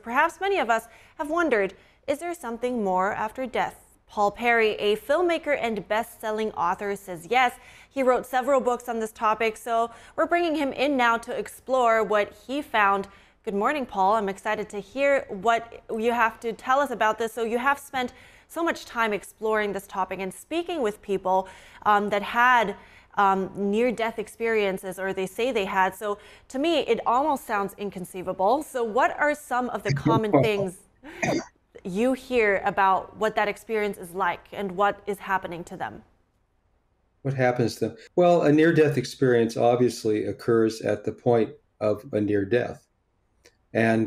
Perhaps many of us have wondered, is there something more after death? Paul Perry, a filmmaker and best-selling author, says yes. He wrote several books on this topic, so we're bringing him in now to explore what he found. Good morning, Paul. I'm excited to hear what you have to tell us about this. So you have spent so much time exploring this topic and speaking with people that had near-death experiences, or they say they had. So to me, it almost sounds inconceivable. So what are some of the common things you hear about what that experience is like and what is happening to them? What happens to them? Well, a near-death experience obviously occurs at the point of a near death. And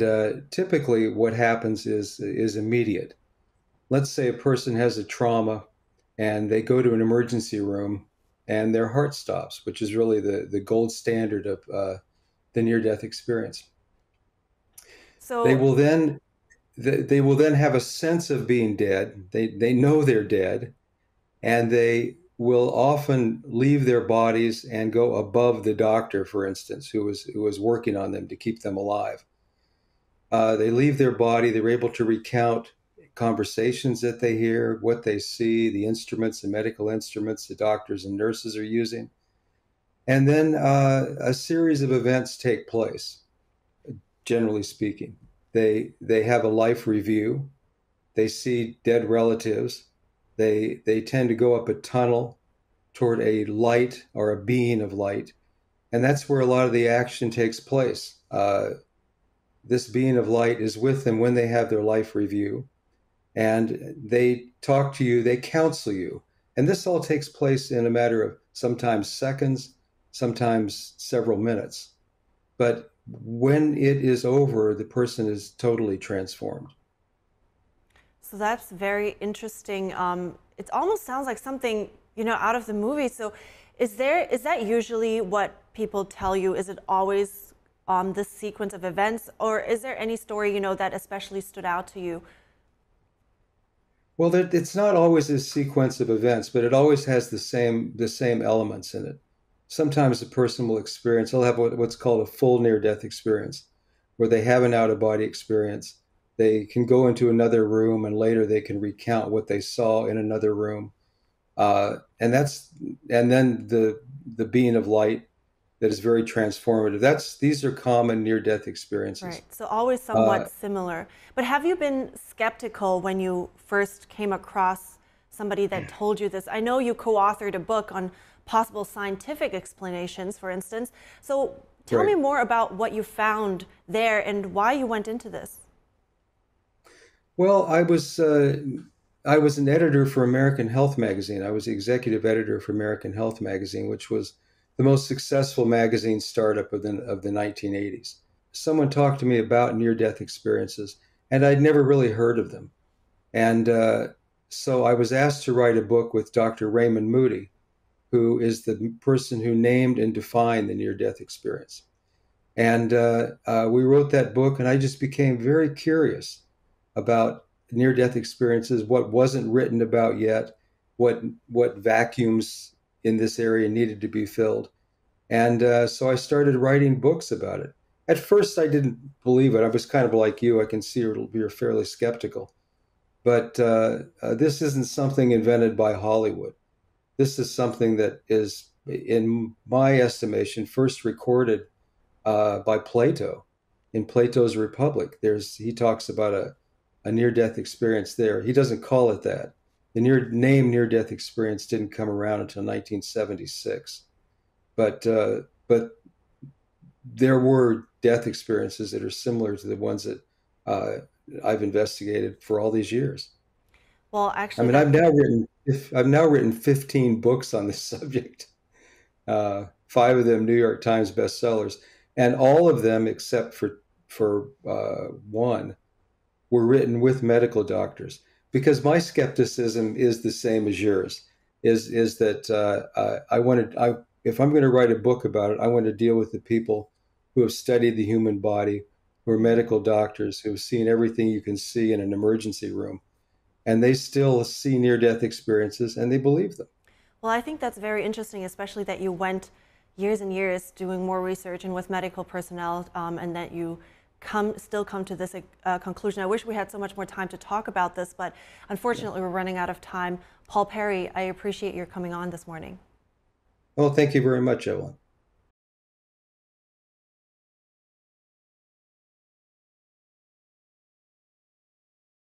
typically what happens is immediate. Let's say a person has a trauma and they go to an emergency room and their heart stops, which is really the gold standard of the near-death experience. So they will then have a sense of being dead. They know they're dead, and they will often leave their bodies and go above the doctor, for instance, who was working on them to keep them alive. They leave their body. They're able to recount conversations that they hear, what they see, the instruments and medical instruments the doctors and nurses are using. And then a series of events take place, generally speaking. They have a life review. They see dead relatives. They tend to go up a tunnel toward a light or a being of light. And that's where a lot of the action takes place. This being of light is with them when they have their life review. And they talk to you, they counsel you. And this all takes place in a matter of sometimes seconds, sometimes several minutes. But when it is over, the person is totally transformed. So that's very interesting. It almost sounds like something, out of the movie. So is that usually what people tell you? Is it always this sequence of events? Or is there any story, that especially stood out to you? Well, it's not always a sequence of events, but it always has the same elements in it. Sometimes a person they'll have what's called a full near-death experience, where they have an out-of-body experience. They can go into another room, and later they can recount what they saw in another room. And then the being of light that is very transformative. These are common near-death experiences. Right. So always somewhat similar. But have you been skeptical when you first came across somebody that told you this? I know you co-authored a book on possible scientific explanations, for instance. So tell me more about what you found there and why you went into this. Well, I was an editor for American Health magazine. I was the executive editor for American Health magazine, which was the most successful magazine startup of the 1980s. Someone talked to me about near-death experiences, and I'd never really heard of them. And so I was asked to write a book with Dr. Raymond Moody, who is the person who named and defined the near-death experience. And we wrote that book, and I just became very curious about near-death experiences, what wasn't written about yet, what vacuums in this area needed to be filled. And so I started writing books about it. At first, I didn't believe it. I was kind of like you. I can see you're fairly skeptical. But this isn't something invented by Hollywood. This is something that is, in my estimation, first recorded by Plato in Plato's Republic. He talks about a near-death experience there. He doesn't call it that. The name near-death experience didn't come around until 1976. But there were death experiences that are similar to the ones that I've investigated for all these years. Well, actually, I've now written 15 books on this subject. 5 of them New York Times bestsellers, and all of them except for one were written with medical doctors. Because my skepticism is the same as yours. Is that if I'm going to write a book about it, I want to deal with the people who have studied the human body, who are medical doctors, who have seen everything you can see in an emergency room, and they still see near-death experiences and they believe them. Well, I think that's very interesting, especially that you went years and years doing more research and with medical personnel, and that you still come to this conclusion. I wish we had so much more time to talk about this, but unfortunately we're running out of time. Paul Perry, I appreciate your coming on this morning. Well, thank you very much, Evelyn.